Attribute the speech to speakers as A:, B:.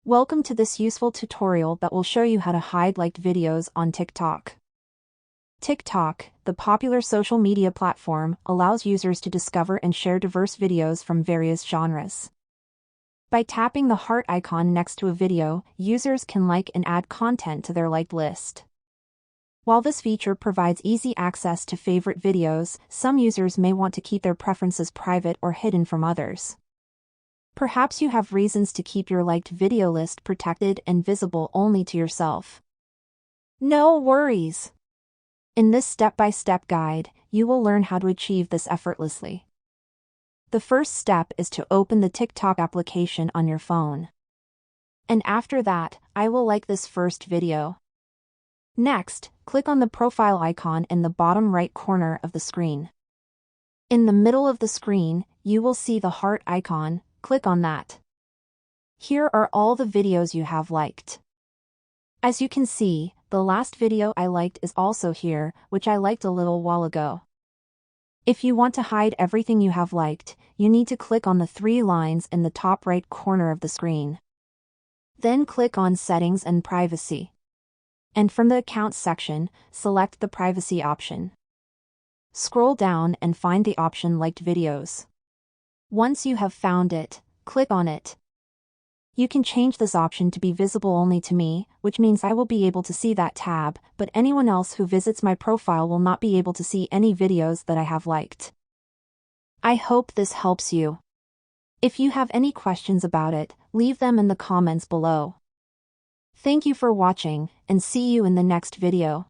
A: Welcome to this useful tutorial that will show you how to hide liked videos on TikTok. TikTok, the popular social media platform, allows users to discover and share diverse videos from various genres. By tapping the heart icon next to a video, users can like and add content to their liked list. While this feature provides easy access to favorite videos, some users may want to keep their preferences private or hidden from others. Perhaps you have reasons to keep your liked video list protected and visible only to yourself. No worries! In this step-by-step guide, you will learn how to achieve this effortlessly. The first step is to open the TikTok application on your phone. And after that, I will like this first video. Next, click on the profile icon in the bottom right corner of the screen. In the middle of the screen, you will see the heart icon. Click on that. Here are all the videos you have liked. As you can see, the last video I liked is also here, which I liked a little while ago. If you want to hide everything you have liked, you need to click on the three lines in the top right corner of the screen. Then click on Settings and Privacy. And from the Accounts section, select the Privacy option. Scroll down and find the option Liked Videos. Once you have found it, click on it. You can change this option to be visible only to me, which means I will be able to see that tab, but anyone else who visits my profile will not be able to see any videos that I have liked. I hope this helps you. If you have any questions about it, leave them in the comments below. Thank you for watching, and see you in the next video.